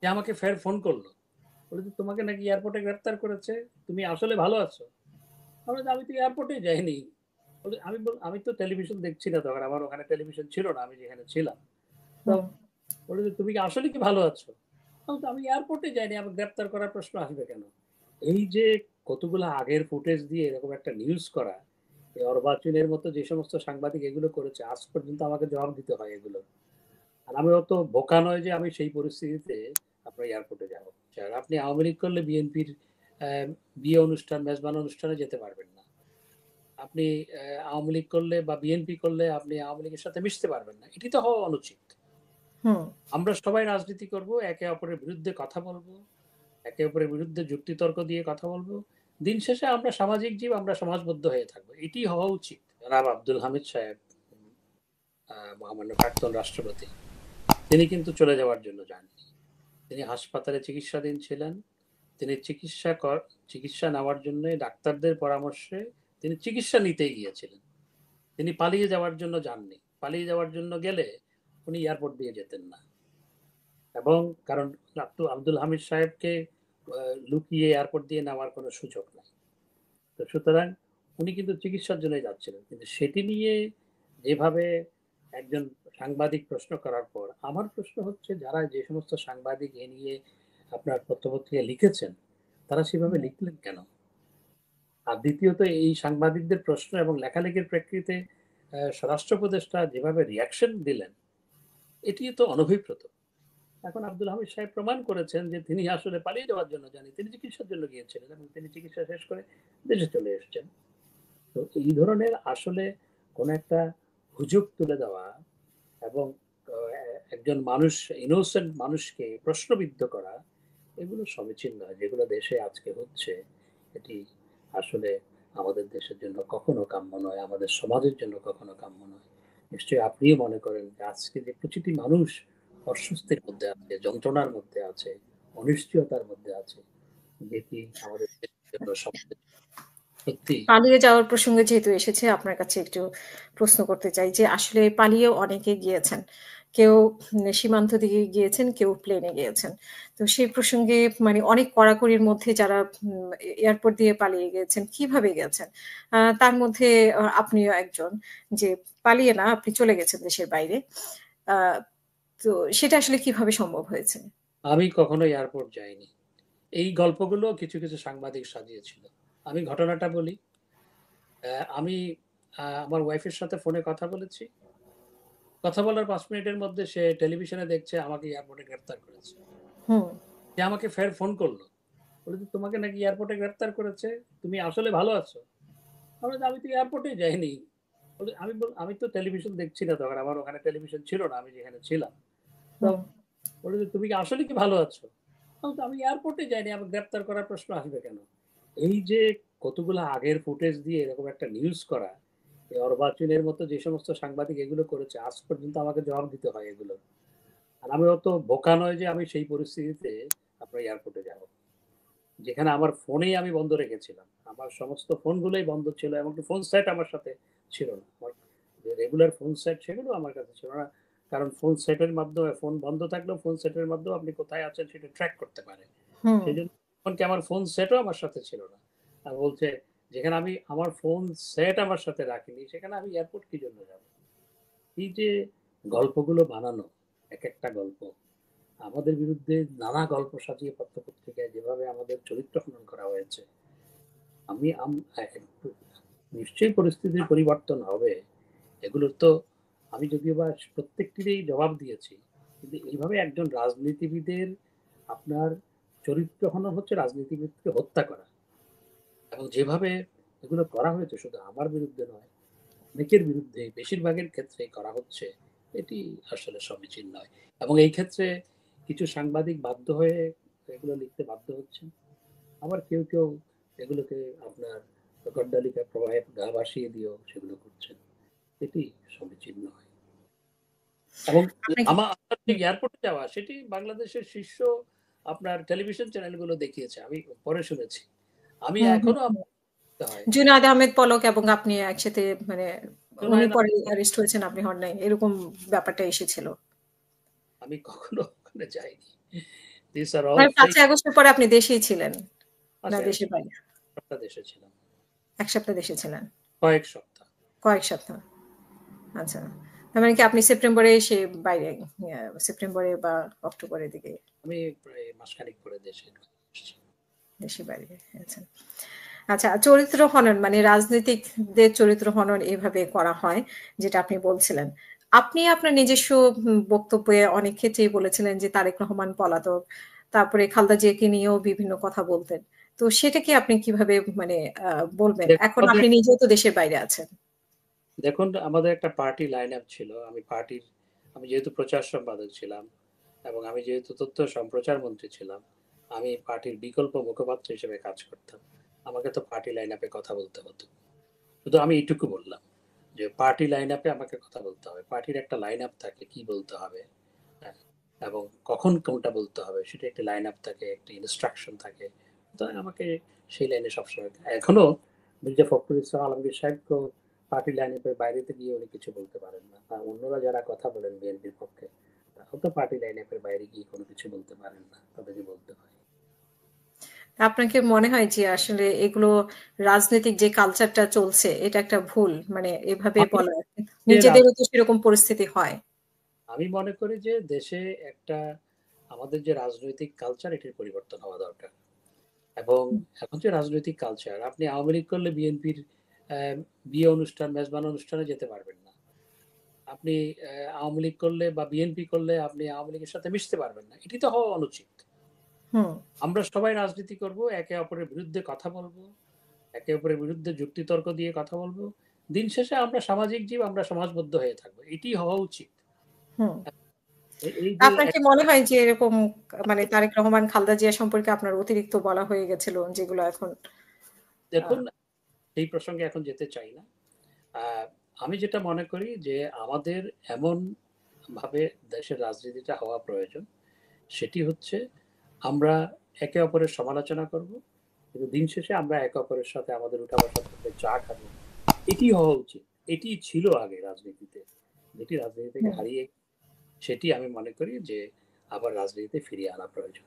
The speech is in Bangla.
যে আমাকে ফের ফোন করলো। বলে যে, "তোমাকে নাকি এয়ারপোর্টে গ্রেফতার করেছে। তুমি আসলে ভালো আছো?" আমি বললাম, "আমি তো এয়ারপোর্টেই যাইনি।" বলে আমি তো টেলিভিশন দেখছি না তখন। আমার ওখানে টেলিভিশন ছিল না। আমি যেখানে ছিলাম। তো হুম, বলে যে, "তুমি কি আসলে কি ভালো আছো?" আমি তো, "আমি এয়ারপোর্টে যাইনি। আমাকে গ্রেফতার করার প্রশ্ন আসবে কেন?" এই যে কতগুলো আগের ফুটেজ দিয়ে এরকম একটা নিউজ করা, এই অর্বাচীনের মতো যে সমস্ত সাংবাদিক এগুলো করেছে, আজ পর্যন্ত আমাকে জবাব দিতে হয় এগুলোর। আর আমি অত বোকা নয় যে আমি সেই পরিস্থিতিতে আপনার এয়ারপোর্টে যাব। আর আপনি আওয়ামী লীগ করলে বিএনপির বিয়ে অনুষ্ঠান, মেজবান অনুষ্ঠানে যেতে পারবেন না। আপনি আওয়ামী লীগ করলে বা বিএনপি করলে আপনি আওয়ামী লীগের সাথে মিশতে পারবেন না। এটি তো হওয়া অনুচিত। হুম, আমরা সবাই রাজনীতি করব, একে অপরের বিরুদ্ধে কথা বলব, একে অপরের বিরুদ্ধে যুক্তিতর্ক দিয়ে কথা বলব। দিন শেষে আমরা সামাজিক জীব, আমরা সমাজবদ্ধ হয়ে থাকবো। এটি হওয়া উচিত। জনাব আব্দুল হামিদ সাহেব, মহামান্য প্রাক্তন রাষ্ট্রপতি, তিনি কিন্তু চলে যাওয়ার জন্য যাননি। তিনি হাসপাতালে চিকিৎসাধীন ছিলেন। তিনি চিকিৎসা নেওয়ার জন্য ডাক্তারদের পরামর্শে তিনি চিকিৎসা নিতেই গিয়েছিলেন। তিনি পালিয়ে যাওয়ার জন্য যাননি। পালিয়ে যাওয়ার জন্য গেলে উনি এয়ারপোর্ট দিয়ে যেতেন না। এবং কারণ আব্দুল হামিদ সাহেবকে লুকিয়ে এয়ারপোর্ট দিয়ে নেওয়ার কোনো সুযোগ নাই। তো সুতরাং উনি কিন্তু চিকিৎসার জন্যই যাচ্ছিলেন। কিন্তু সেটি নিয়ে যেভাবে একজন সাংবাদিক প্রশ্ন করার পর, আমার প্রশ্ন হচ্ছে যারা যে সমস্ত সাংবাদিক এ নিয়ে আপনার পত্র-পত্রিকায় লিখেছেন, তারা সেভাবে হুম। লিখলেন কেন? আর দ্বিতীয়ত এই সাংবাদিকদের প্রশ্ন এবং লেখালেখির প্রেক্ষিতে স্বরাষ্ট্র উপদেষ্টা যেভাবে রিঅ্যাকশন দিলেন, এটি তো অনভিপ্রেত। এখন আব্দুল হামিদ সাহেব প্রমাণ করেছেন যে তিনি আসলে পালিয়ে যাওয়ার জন্য যাননি। তিনি চিকিৎসার জন্য গিয়েছিলেন এবং তিনি চিকিৎসা শেষ করে দেশে চলে এসেছেন। তো এই ধরনের আসলে কোন একটা হুজুগ তুলে দেওয়া এবং একজন মানুষ, ইনোসেন্ট মানুষকে প্রশ্নবিদ্ধ করা, এগুলো সমীচীন নয়। যেগুলো দেশে আজকে হচ্ছে, এটি আসলে আমাদের দেশের জন্য কখনো কাম্য নয়, আমাদের সমাজের জন্য কখনো কাম্য নয়। নিশ্চয়ই আপনিও মনে করেন যে আজকে যে প্রতিটি মানুষ অস্বস্তির মধ্যে আছে, যন্ত্রণার মধ্যে আছে, অনিশ্চয়তার মধ্যে আছে, যেটি আমাদের দেশের জন্য, সমাজের জন্য সত্যি। পালিয়ে যাওয়ার প্রসঙ্গে যেহেতু এসেছে আপনার কাছে একটু প্রশ্ন করতে চাই যে আসলে পালিয়েও অনেকে গিয়েছেন। কেউ সীমান্ত দিয়ে গিয়েছেন, কেউ প্লেনে গিয়েছেন। তো সেই প্রসঙ্গে মানে অনেক কড়াকড়ির মধ্যে যারা এয়ারপোর্ট দিয়ে পালিয়ে গিয়েছেন, কিভাবে গেছেন? তার মধ্যে আপনিও একজন যে পালিয়ে না, আপনি চলে গেছেন দেশের বাইরে। আ তো সেটা আসলে কিভাবে সম্ভব হয়েছে? আমি কখনো এয়ারপোর্ট যাইনি। এই গল্পগুলো কিছু, কিছু সাংবাদিক সাজিয়েছিল। আমি ঘটনাটা বলি। আমি আমার ওয়াইফের সাথে ফোনে কথা বলেছি। কথা বলার ৫ মিনিটের মধ্যে সে টেলিভিশনে দেখছে আমাকে এয়ারপোর্টে গ্রেফতার করেছে। হুম, সে আমাকে ফের ফোন করলো। বলে যে, "তোমাকে নাকি এয়ারপোর্টে গ্রেফতার করেছে। তুমি আসলে ভালো আছো?" আমি বললাম, "আমি তো এয়ারপোর্টেই যাইনি।" বলে আমি তো টেলিভিশন দেখছি না তখন। আমার ওখানে টেলিভিশন ছিল না। আমি যেখানে ছিলাম। তো হুম, বলে যে, "তুমি কি আসলে কি ভালো আছো?" আমি তো, "আমি এয়ারপোর্টে যাইনি। আমাকে গ্রেফতার করার প্রশ্ন আসবে কেন?" এই যে কতগুলো আগের ফুটেজ দিয়ে এরকম একটা নিউজ করা, এই অর্বাচীনের মতো যে সমস্ত সাংবাদিক এগুলো করেছে, আজ পর্যন্ত আমাকে জবাব দিতে হয় এগুলোর। আর আমি অত বোকা নয় যে আমি সেই পরিস্থিতিতে আপনার এয়ারপোর্টে যাব। যেখানে আমার ফোনেই আমি বন্ধ রেখেছিলাম। আমার সমস্ত ফোনগুলোই বন্ধ ছিল। এমনকি ফোন সেট আমার সাথে ছিল না। আমার যে রেগুলার ফোন সেট সেগুলো আমার কাছে ছিল না। কারণ ফোন সেটের মাধ্যমে ফোন বন্ধ থাকলেও ফোন সেটের মাধ্যমেও আপনি কোথায় আছেন সেটা ট্র্যাক করতে পারে। হুম। সেজন্য এমনকি আমার ফোন সেটও আমার সাথে ছিল না। বলছে যেখানে আমি আমার ফোন সেট আমার সাথে রাখিনি সেখানে আমি এয়ারপোর্ট কি জন্য যাব? এই যে গল্পগুলো বানানো, একেকটা গল্প। আমাদের বিরুদ্ধে নানা গল্প সাজিয়ে পত্র-পত্রিকায় যেভাবে আমাদের চরিত্র হনন করা হয়েছে, আমি আম আ একটু নিশ্চয়ই পরিস্থিতির পরিবর্তন হবে। এগুলোর তো আমি যদিও বা প্রত্যেকটিরই জবাব দিয়েছি। কিন্তু এইভাবে একজন রাজনীতিবিদের আপনার চরিত্র হনন হচ্ছে রাজনীতিবিদকে হত্যা করা। এবং যেভাবে এগুলো করা হয়েছে শুধু আমার বিরুদ্ধে নয়, অনেকের বিরুদ্ধেই বেশিরভাগের ক্ষেত্রেই করা হচ্ছে, এটি আসলে সমীচীন নয়। এবং এই ক্ষেত্রে কিছু সাংবাদিক বাধ্য হয়ে এগুলো লিখতে বাধ্য হচ্ছেন। আবার কেউ এগুলোকে আপনার গড্ডালিকা প্রবাহে গা ভাসিয়ে দিয়েও সেগুলো করছেন। এটি সমীচীন নয়। এবং আপনাকে আপনার যে হুম, এয়ারপোর্টে যাওয়া সেটি বাংলাদেশের শীর্ষ আপনার টেলিভিশন চ্যানেলগুলো দেখিয়েছে। আমি পরে শুনেছি। আমি হুম, হুম, এখনো হুম। আমার হয়। জুনায়েদ আহমেদ পলক এবং আপনি একসাথে মানে উনি জুনায়েদ পরে অ্যারেস্ট হয়েছেন, আপনি হন নাই। এরকম ব্যাপারটা এসেছিল। আমি কখনো ওখানে যাইনি। দিস আর অল মানে ফেক। ৫ই আগস্টের পরে আপনি দেশেই ছিলেন? না ৫ই দেশের আগস্ট বাইরে? সপ্তাহ দেশে ছিলাম। ১ সপ্তাহ দেশে ছিলেন। কয়েক সপ্তাহ। কয়েক সপ্তাহ। আচ্ছা। তার মানে কি আপনি সেপ্টেম্বরে এসে বাইরে সেপ্টেম্বরে বা অক্টোবরের দিকে আমি প্রায় মাসখানেক পরে দেশে এসেছি। দেশের বাইরে গেছেন। আচ্ছা, চরিত্র হনন মানে রাজনীতিকদের চরিত্র হনন এভাবে করা হয় যেটা আপনি বলছিলেন। আপনি আপনার নিজস্ব বক্তব্যে অনেক ক্ষেত্রেই বলেছিলেন যে তারেক রহমান পলাতক। তারপরে খালেদা জিয়াকে নিয়েও বিভিন্ন কথা বলতেন। তো সেটাকে আপনি কিভাবে মানে আ বলবেন? দেখুন এখন আমাদের আপনি নিজেও তো দেশের বাইরে আছেন। দেখুন আমাদের একটা পার্টি লাইন আপ ছিল। আমি যেহেতু প্রচার সম্পাদক ছিলাম এবং আমি যেহেতু তথ্য সম্প্রচার মন্ত্রী ছিলাম, আমি পার্টির বিকল্প মুখপাত্র হিসেবে কাজ করতাম। আমাকে তো পার্টি লাইন আপে কথা বলতে হতো। শুধু আমি এইটুকু বললাম যে পার্টি লাইন আপে আমাকে কথা বলতে হবে। পার্টির একটা লাইন আপ থাকে কি বলতে হবে, হ্যাঁ, এবং কখন কোনটা বলতে হবে সেটা একটা লাইন আপ থাকে, একটা ইনস্ট্রাকশন থাকে। তো আমাকে সেই লাইনে সবসময় এখনো মির্জা ফখরুল ইসলাম আলমগীর সাহেব তো পার্টি লাইন আপের বাইরেতে গিয়ে উনি কিছু বলতে পারেন না। আর অন্যরা যারা কথা বলেন বিএনপির পক্ষে তারাও তো পার্টি লাইন আপের বাইরে গিয়ে কোনো কিছু বলতে পারেন না, তাদেরকে বলতে হয়। আপনার কি মনে হয় যে আসলে এগুলো রাজনৈতিক যে কালচারটা চলছে এটা একটা ভুল? মানে এভাবে আমি বলা যে নিজেদেরও তো সেরকম পরিস্থিতি হয়। আমি মনে করি যে দেশে একটা আমাদের যে রাজনৈতিক কালচার এটির পরিবর্তন হওয়া দরকার। এবং হুম, এখন যে রাজনৈতিক কালচার, আপনি আওয়ামী লীগ করলে বিএনপির বিয়ে অনুষ্ঠান মেজবান অনুষ্ঠানে যেতে পারবেন না। আপনি আওয়ামী লীগ করলে বা বিএনপি করলে আপনি আওয়ামী লীগের সাথে মিশতে পারবেন না। এটি তো হওয়া অনুচিত। হুম, আমরা সবাই রাজনীতি করব, একে অপরের বিরুদ্ধে কথা বলবো, একে অপরের বিরুদ্ধে যুক্তিতর্ক দিয়ে কথা বলবো। দিন শেষে আমরা সামাজিক জীব, আমরা সমাজবদ্ধ হয়ে থাকবো, এটি হওয়া উচিত। হুম। এই যে আপনার কি মনে হয় যে এরকম মানে তারেক রহমান, খালেদা জিয়া সম্পর্কে আপনার অতিরিক্ত বলা হয়ে গেছিল যেগুলো এখন আ দেখুন, সেই প্রসঙ্গে এখন যেতে চাই না। আমি যেটা মনে করি যে আমাদের এমন ভাবে দেশের রাজনীতিটা হওয়া প্রয়োজন, সেটি হচ্ছে আমরা একে অপরের সমালোচনা করব, কিন্তু দিন শেষে আমরা একে অপরের সাথে আমাদের উঠা বসা থাকবে, চা খাবো। এটি হওয়া উচিত। এটি ছিল আগে রাজনীতিতে। যেটি রাজনীতি থেকে হুম। হারিয়ে সেটি আমি মনে করি যে আবার রাজনীতিতে ফিরিয়ে আনা প্রয়োজন।